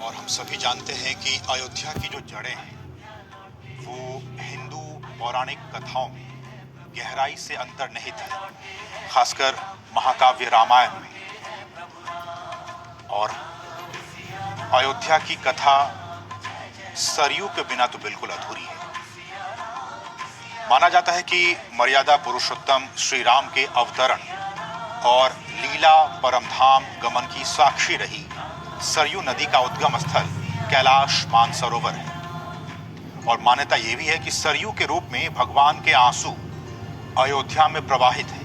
और हम सभी जानते हैं कि अयोध्या की जो जड़ें हैं वो हिंदू पौराणिक कथाओं में गहराई से अंतर्निहित है, खासकर महाकाव्य रामायण में। और अयोध्या की कथा सरयू के बिना तो बिल्कुल अधूरी है। माना जाता है कि मर्यादा पुरुषोत्तम श्री राम के अवतरण और लीला परमधाम गमन की साक्षी रही सरयू नदी का उद्गम स्थल कैलाश मानसरोवर है। और मान्यता यह भी है कि सरयू के रूप में भगवान के आंसू अयोध्या में प्रवाहित है।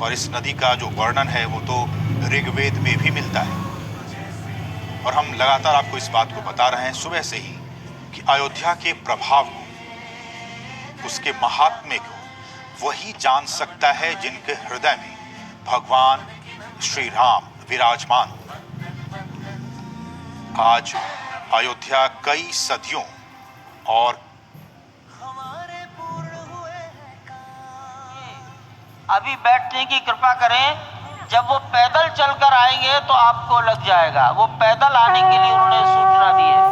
और इस नदी का जो वर्णन है वो तो ऋग्वेद में भी मिलता है। और हम लगातार आपको इस बात को बता रहे हैं सुबह से ही कि अयोध्या के प्रभाव को, उसके महात्म्य को वही जान सकता है जिनके हृदय में भगवान श्री राम विराजमान। आज अयोध्या कई सदियों और अभी बैठने की कृपा करें। जब वो पैदल चलकर आएंगे तो आपको लग जाएगा। वो पैदल आने के लिए उन्होंने सूचना दी है,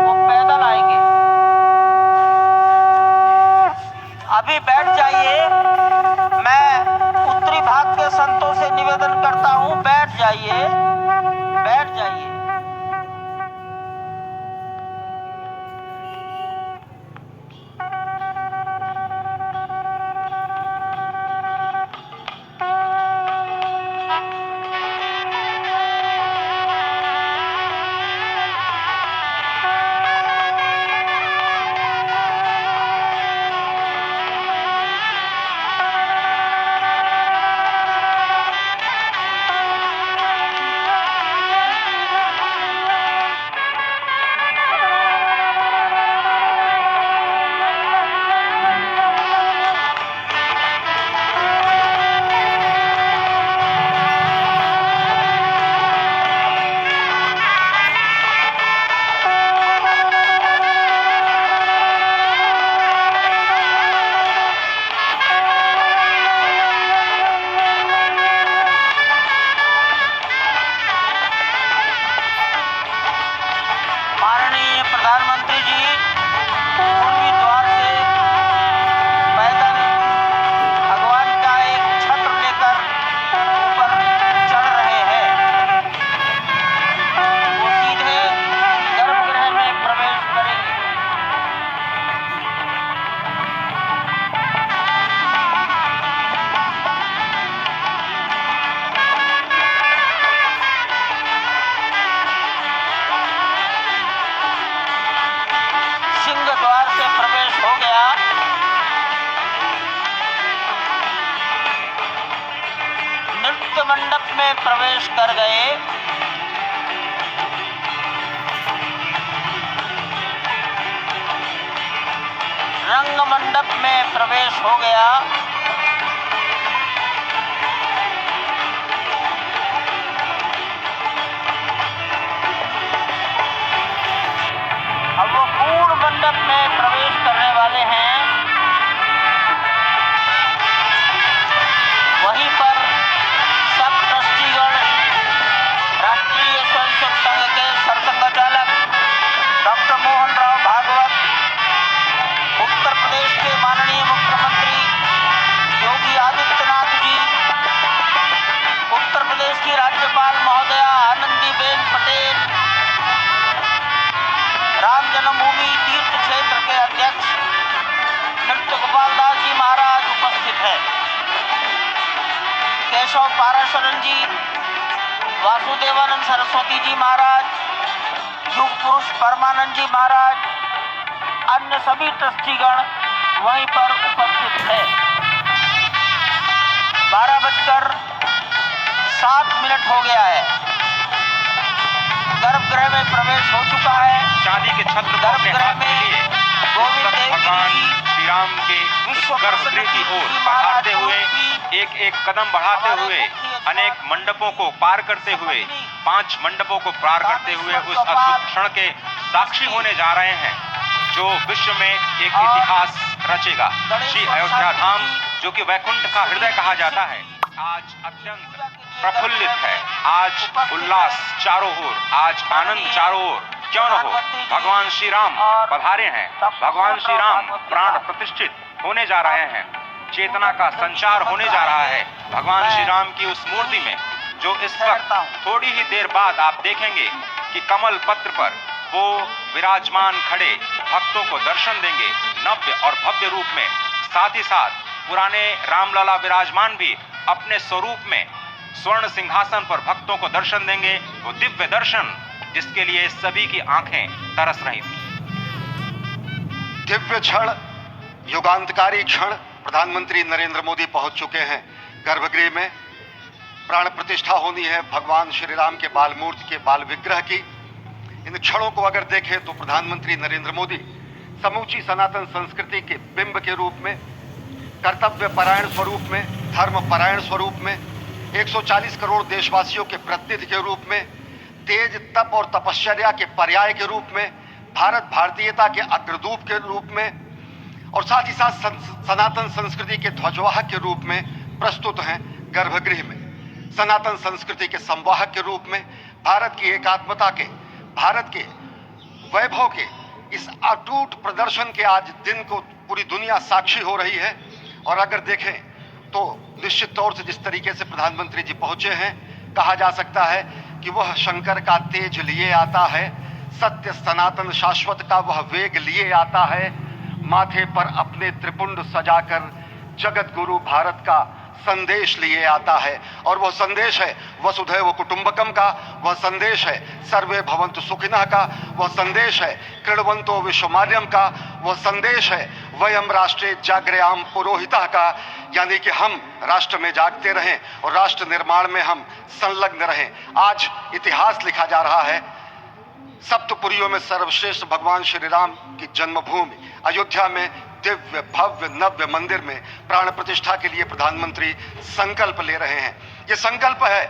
वो पैदल आएंगे। अभी बैठ जाइए। मैं उत्तरी भाग के संतों से निवेदन करता हूं, बैठ जाइए, बैठ जाइए। प्रधानमंत्री जी पूर्वी द्वार से पैदल भगवान का एक छत्र लेकर ऊपर चढ़ रहे हैं। वो सीधे गर्भगृह में प्रवेश करेंगे। सिंह द्वार से प्रवेश हो गया। नृत्य मंडप में प्रवेश कर गए। रंग मंडप में प्रवेश हो गया। अब वो पूर्ण मंडप में प्रवेश करने वाले हैं। वहीं पर सब ट्रस्टीगण, राष्ट्रीय स्वयंसेवक संघ के सरसंघचालक डॉक्टर मोहन राव भागवत, उत्तर प्रदेश के माननीय मुख्यमंत्री योगी आदित्यनाथ जी, उत्तर प्रदेश की राज्यपाल महोदया आनंदीबेन पटेल, राम जन्मभूमि तीर्थ क्षेत्र के अध्यक्ष नृत्य गोपाल दास जी महाराज उपस्थित है। केशव पाराशरण जी, वासुदेवानंद सरस्वती जी महाराज, युग पुरुष परमानंद जी महाराज, अन्य सभी ट्रस्टीगण वहीं पर उपस्थित है। 12:07 हो गया है। गर्भगृह में प्रवेश हो चुका है। चांदी के छत्र को अपने हाथ में लिए गोविंद देव भगवान जी श्री राम के उस गर्भगृह की ओर बढ़ाते हुए, एक एक कदम बढ़ाते हुए, अनेक मंडपों को पार करते हुए, 5 मंडपों को पार करते हुए उस अद्भुत क्षण के साक्षी होने जा रहे हैं जो विश्व में एक इतिहास रचेगा। श्री अयोध्या धाम, जो कि वैकुंठ का हृदय कहा जाता है, आज अत्यंत प्रफुल्लित है, आज उल्लास चारों ओर, आज आनंद चारों ओर। क्यों न हो, भगवान श्री राम पधारे हैं, भगवान श्री राम प्राण प्रतिष्ठित होने जा रहे हैं, चेतना का संचार होने जा रहा है भगवान श्री राम की उस मूर्ति में, जो इस वक्त थोड़ी ही देर बाद आप देखेंगे कि कमल पत्र पर वो विराजमान खड़े भक्तों को दर्शन देंगे नव्य और भव्य रूप में। साथ ही साथ पुराने रामलला विराजमान भी अपने स्वरूप में स्वर्ण सिंहासन पर भक्तों को दर्शन देंगे, वो दिव्य दर्शन जिसके लिए सभी की आंखें तरस रही थी। दिव्य क्षण, युगांतकारी क्षण, प्रधानमंत्री नरेंद्र मोदी पहुंच चुके हैं गर्भगृह में। प्राण प्रतिष्ठा होनी है भगवान श्री राम के बाल मूर्ति के बाल विग्रह की। इन क्षणों को अगर देखें तो प्रधानमंत्री नरेंद्र मोदी समूची सनातन संस्कृति के बिंब के रूप में, कर्तव्य परायण स्वरूप में, धर्म परायण स्वरूप में, 140 करोड़ देशवासियों के प्रतिनिधि के रूप में, तेज तप और तपश्चर्या के पर्याय के रूप में, भारत भारतीयता के अग्रदूत के रूप में और साथ ही साथ सनातन संस्कृति के ध्वजवाहक के रूप में प्रस्तुत हैं गर्भगृह में। सनातन संस्कृति के संवाहक के रूप में, भारत की एकात्मता के, भारत के वैभव के इस अटूट प्रदर्शन के आज दिन को पूरी दुनिया साक्षी हो रही है। और अगर देखें तो निश्चित तौर से जिस तरीके से प्रधानमंत्री जी पहुंचे हैं, कहा जा सकता है कि वह शंकर का तेज लिए आता है, सत्य सनातन शाश्वत का वह वेग लिए आता है, माथे पर अपने त्रिपुंड सजाकर जगत गुरु भारत का संदेश लिए आता है। और वह संदेश है वसुधैव कुटुंबकम का, वह संदेश है सर्वे भवन्तु सुखिनः का, वह संदेश है कृण्वन्तो विश्वमार्यम का, वह संदेश है वयम राष्ट्रे जागृयाम पुरोहितः का, यानी कि हम राष्ट्र में जागते रहें और राष्ट्र निर्माण में हम संलग्न रहें। आज इतिहास लिखा जा रहा है। सप्तपुरियों में सर्वश्रेष्ठ भगवान श्री राम की जन्मभूमि अयोध्या में दिव्य भव्य नव्य मंदिर में प्राण प्रतिष्ठा के लिए प्रधानमंत्री संकल्प ले रहे हैं। ये संकल्प है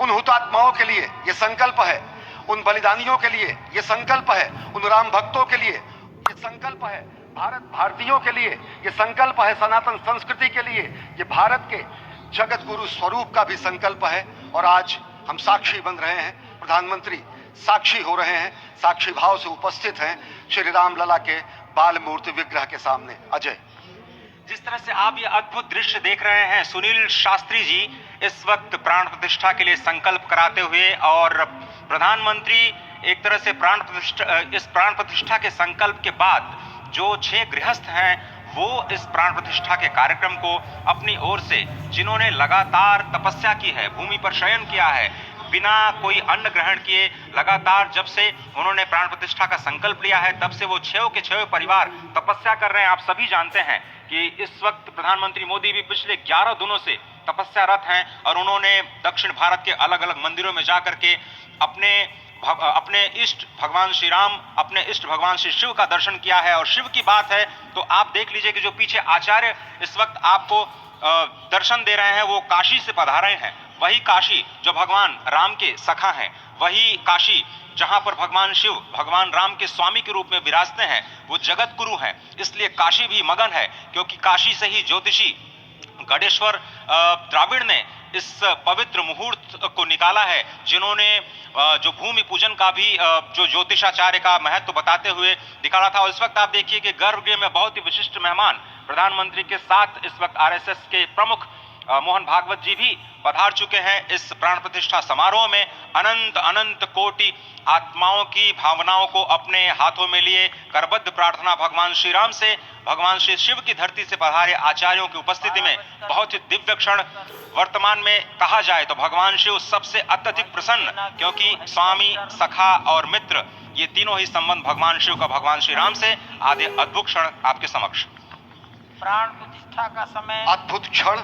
उन हुतात्माओं के लिए, ये संकल्प है उन बलिदानियों के लिए, ये संकल्प है उन राम भक्तों के लिए, ये संकल्प है भारत भारतीयों के लिए, ये संकल्प है सनातन संस्कृति के लिए, ये भारत के जगत गुरु स्वरूप का भी संकल्प है। और आज हम साक्षी बन रहे हैं, प्रधानमंत्री साक्षी हो रहे हैं, साक्षी भाव से उपस्थित हैं श्री राम लला के बाल मूर्ति विग्रह के सामने। अजय, जिस तरह से आप ये अद्भुत दृश्य देख रहे हैं, सुनील शास्त्री जी इस वक्त प्राण प्रतिष्ठा के लिए संकल्प कराते हुए, और प्रधानमंत्री एक तरह से इस प्राण प्रतिष्ठा के संकल्प के बाद जो 6 गृहस्थ हैं वो इस प्राण प्रतिष्ठा के कार्यक्रम को अपनी ओर से, जिन्होंने लगातार तपस्या की है, भूमि पर शयन किया है, बिना कोई अन्न ग्रहण किए, लगातार जब से उन्होंने प्राण प्रतिष्ठा का संकल्प लिया है तब से वो 6 के 6 परिवार तपस्या कर रहे हैं। आप सभी जानते हैं कि इस वक्त प्रधानमंत्री मोदी भी पिछले 11 दिनों से तपस्यारत हैं और उन्होंने दक्षिण भारत के अलग अलग मंदिरों में जाकर के अपने इष्ट भगवान श्री राम, अपने इष्ट भगवान श्री शिव का दर्शन किया है। और शिव की बात है तो आप देख लीजिए कि जो पीछे आचार्य इस वक्त आपको दर्शन दे रहे हैं वो काशी से पधारे हैं। वही काशी जो भगवान राम के सखा हैं, वही काशी जहां पर भगवान शिव भगवान राम के स्वामी के रूप में विराजते हैं, वो जगत गुरु हैं। इसलिए काशी भी मगन है, क्योंकि काशी से ही ज्योतिषी गणेश्वर द्राविड़ ने इस पवित्र मुहूर्त को निकाला है, जिन्होंने जो भूमि पूजन का भी जो ज्योतिषाचार्य का महत्व बताते हुए निकाला था। और इस वक्त आप देखिए कि गर्भगृह में बहुत ही विशिष्ट मेहमान प्रधानमंत्री के साथ इस वक्त आरएसएस के प्रमुख मोहन भागवत जी भी पधार चुके हैं। इस प्राण प्रतिष्ठा समारोह में अनंत अनंत कोटि आत्माओं की भावनाओं को अपने हाथों में लिए करबद्ध प्रार्थना भगवान श्री राम से, भगवान श्री शिव की धरती से पधारे आचार्यों की उपस्थिति में बहुत ही दिव्य क्षण। वर्तमान में कहा जाए तो भगवान शिव सबसे अत्यधिक प्रसन्न, क्योंकि स्वामी, सखा और मित्र ये तीनों ही संबंध भगवान शिव का भगवान श्री राम से। आदि अद्भुत क्षण आपके समक्ष। प्राण प्रतिष्ठा का समय अद्भुत क्षण,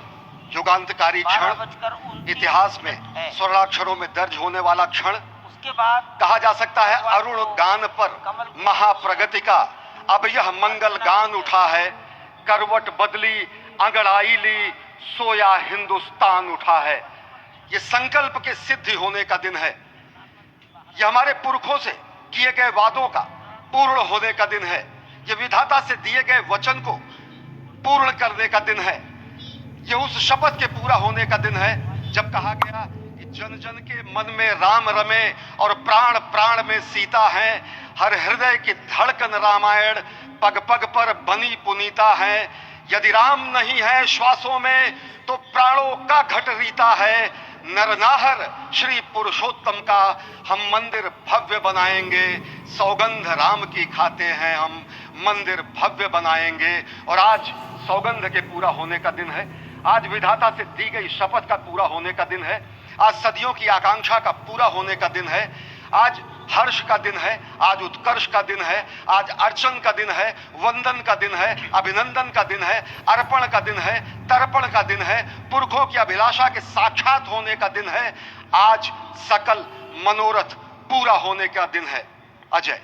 युगांतकारी क्षण, इतिहास में स्वर्णाक्षरों में दर्ज होने वाला क्षण। उसके बाद कहा जा सकता है अरुण गान पर महाप्रगति का अब यह मंगल गान उठा है, करवट बदली अंगड़ाई ली सोया हिंदुस्तान उठा है। ये संकल्प के सिद्धि होने का दिन है, ये हमारे पुरखों से किए गए वादों का पूर्ण होने का दिन है, ये विधाता से दिए गए वचन को पूर्ण करने का दिन है, ये उस शपथ के पूरा होने का दिन है जब कहा गया जन जन के मन में राम रमे और प्राण प्राण में सीता है। हर हृदय की धड़कन रामायण पग पग पर बनी पुनीता है। यदि राम नहीं है श्वासों में तो प्राणों का घट रीता है। नरनाहर श्री पुरुषोत्तम का हम मंदिर भव्य बनाएंगे। सौगंध राम की खाते हैं हम, मंदिर भव्य बनाएंगे। और आज सौगंध के पूरा होने का दिन है। आज विधाता से दी गई शपथ का पूरा होने का दिन है। आज सदियों की आकांक्षा का पूरा होने का दिन है। आज हर्ष का दिन है, आज उत्कर्ष का दिन है, आज अर्चन का दिन है, वंदन का दिन है, अभिनंदन का दिन है, अर्पण का दिन है, तर्पण का दिन है, पुरखों की अभिलाषा के साक्षात होने का दिन है। आज सकल मनोरथ पूरा होने का दिन है। अजय,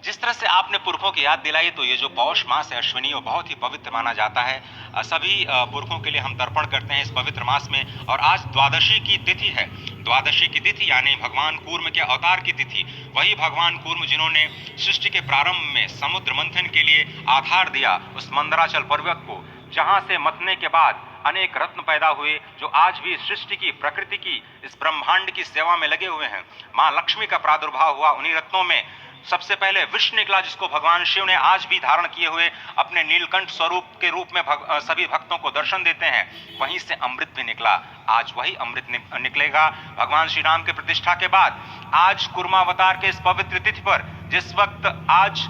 जिस तरह से आपने पुरखों की याद दिलाई, तो ये जो पौष मास है अश्विनी, वो बहुत ही पवित्र माना जाता है। सभी पुरखों के लिए हम तर्पण करते हैं इस पवित्र मास में। और आज द्वादशी की तिथि है। द्वादशी की तिथि यानी भगवान कूर्म के अवतार की तिथि। वही भगवान कूर्म जिन्होंने सृष्टि के प्रारंभ में समुद्र मंथन के लिए आधार दिया उस मंदराचल पर्वत को, जहां से मथने के बाद अनेक रत्न पैदा हुए, जो आज भी सृष्टि की, प्रकृति की, इस ब्रह्मांड की सेवा में लगे हुए हैं। मां लक्ष्मी का प्रादुर्भाव हुआ उन्हीं रत्नों में। सबसे पहले विष निकला, जिसको भगवान शिव ने आज भी धारण किए हुए अपने नीलकंठ स्वरूप के रूप में सभी भक्तों को दर्शन देते हैं। वहीं से अमृत भी निकला। आज वही अमृत निकलेगा भगवान श्री राम के प्रतिष्ठा के बाद। आज कुर्मावतार के इस पवित्र तिथि पर, जिस वक्त आज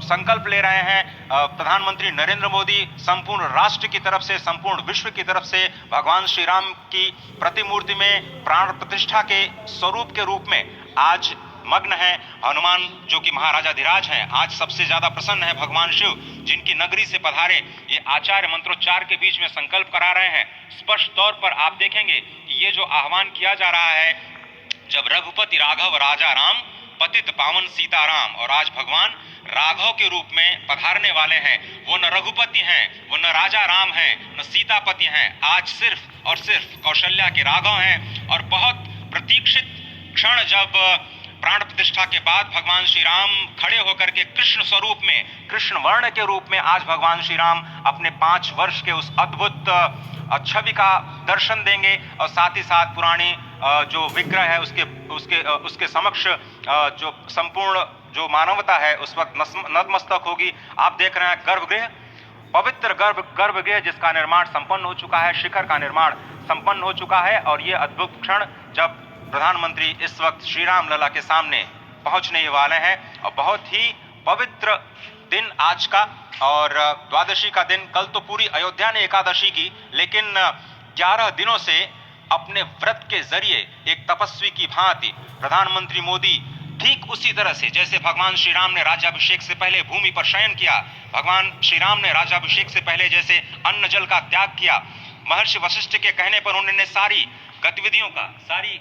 संकल्प ले रहे हैं प्रधानमंत्री नरेंद्र मोदी, संपूर्ण राष्ट्र की तरफ से, संपूर्ण विश्व की तरफ से भगवान श्री राम की प्रतिमूर्ति में प्राण प्रतिष्ठा के स्वरूप के रूप में आज मग्न है। हनुमान जो कि महाराजाधिराज हैं, आज सबसे ज्यादा प्रसन्न है भगवान शिव, जिनकी नगरी से पधारे ये आचार्य मंत्रोच्चार के बीच में संकल्प करा रहे हैं। स्पष्ट तौर पर आप देखेंगे कि ये जो आह्वान किया जा रहा है, जब रघुपति राघव राजा राम, पतित पावन सीताराम, और आज भगवान राघव के रूप में पधारने वाले हैं। वो न रघुपति हैं, वो न राजा राम हैं, न सीतापति हैं। आज सिर्फ और सिर्फ कौशल्या के राघव हैं। और बहुत प्रतीक्षित क्षण, जब प्राण प्रतिष्ठा के बाद भगवान श्री राम खड़े होकर के कृष्ण स्वरूप में, कृष्ण वर्ण के रूप में आज भगवान श्री राम अपने 5 वर्ष के उस अद्भुत छवि का दर्शन देंगे। और साथ ही साथ पुरानी जो विग्रह है उसके समक्ष जो संपूर्ण जो मानवता है उस वक्त नतमस्तक होगी। आप देख रहे हैं गर्भगृह, पवित्र गर्भगृह जिसका निर्माण संपन्न हो चुका है, शिखर का निर्माण संपन्न हो चुका है। और ये अद्भुत क्षण जब प्रधानमंत्री इस वक्त श्री राम लला के सामने पहुंचने वाले हैं। और बहुत ही पवित्र दिन आज का, और द्वादशी का दिन। कल तो पूरी अयोध्या ने एकादशी की, लेकिन 11 दिनों से अपने व्रत के जरिए एक तपस्वी की भांति प्रधानमंत्री मोदी ठीक उसी तरह से, जैसे भगवान श्री राम ने राज्याभिषेक से पहले भूमि पर शयन किया, भगवान श्री राम ने राज्याभिषेक से पहले जैसे अन्न जल का त्याग किया, महर्षि वशिष्ठ के कहने पर उन्होंने सारी गतिविधियों का, सारी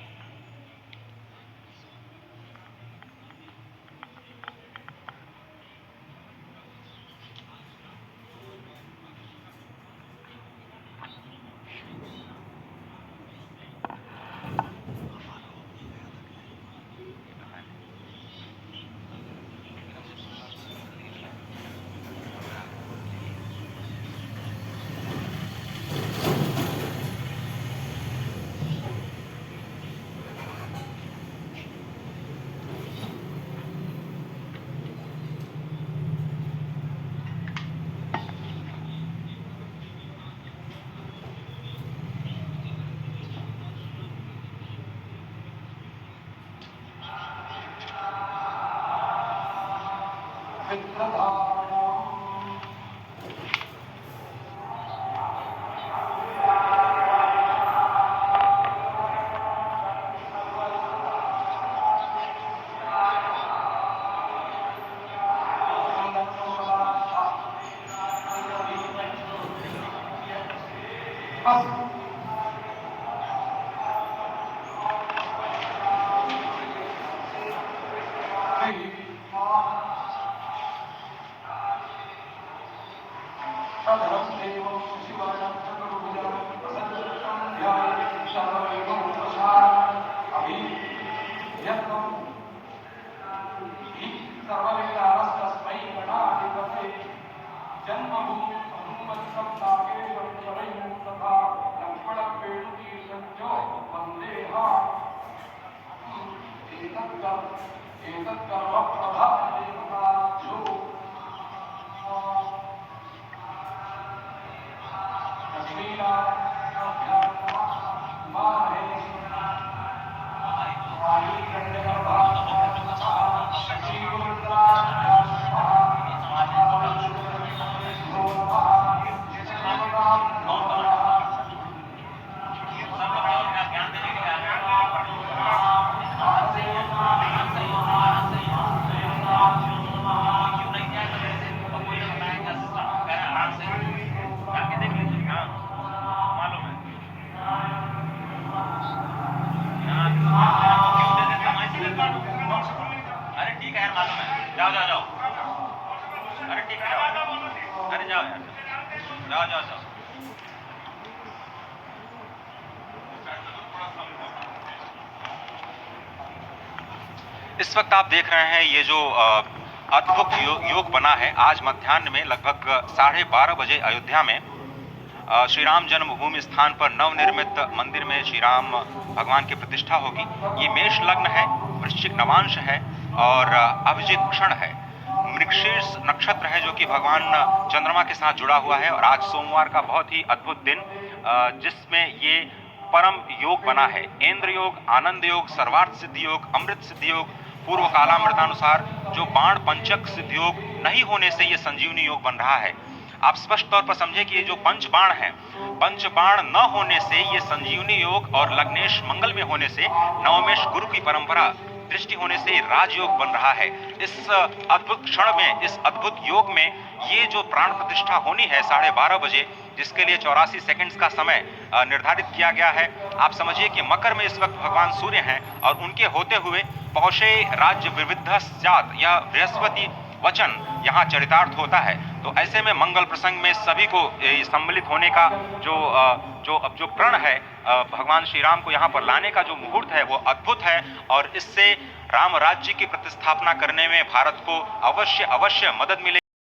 वंदे अरे ठीक है यार, मालूम है। जाओ जाओ जाओ। अरे ठीक है, जाओ। अरे जाओ यार, जाओ जाओ जाओ। इस वक्त आप देख रहे हैं ये जो अद्भुत योग बना है। आज मध्याह्न में लगभग 12:30 बजे अयोध्या में श्री राम जन्मभूमि स्थान पर नवनिर्मित मंदिर में श्री राम भगवान की प्रतिष्ठा होगी। ये मेष लग्न है, वृश्चिक नवांश है और अभिजीत क्षण है। मृगशीर्ष नक्षत्र है जो कि भगवान चंद्रमा के साथ जुड़ा हुआ है। और आज सोमवार का बहुत ही अद्भुत दिन जिसमें ये परम योग बना है। इंद्र योग, आनंद योग, सर्वार्थ सिद्धि योग, अमृत सिद्धि योग, पूर्व कालामृतानुसार जो बाण पंचक सिद्धि योग नहीं होने से ये संजीवनी योग बन रहा है। आप स्पष्ट तौर पर समझे कि ये जो पंचबाण है, पंचबाण न होने से ये संजीवनी योग और लग्नेश मंगल में होने से नवमेश गुरु की परंपरा दृष्टि होने से राजयोग बन रहा है। इस अद्भुत क्षण में, इस अद्भुत योग में ये जो प्राण प्रतिष्ठा होनी है 12:30 बजे, जिसके लिए 84 सेकंड्स का समय निर्धारित किया गया है। आप समझिए कि मकर में इस वक्त भगवान सूर्य हैं और उनके होते हुए पौषे राज्य विविध स्यात्, यह बृहस्पति वचन यहाँ चरितार्थ होता है। तो ऐसे में मंगल प्रसंग में सभी को सम्मिलित होने का जो प्रण है, भगवान श्री राम को यहाँ पर लाने का जो मुहूर्त है वो अद्भुत है। और इससे राम राज्य की प्रतिस्थापना करने में भारत को अवश्य मदद मिलेगी।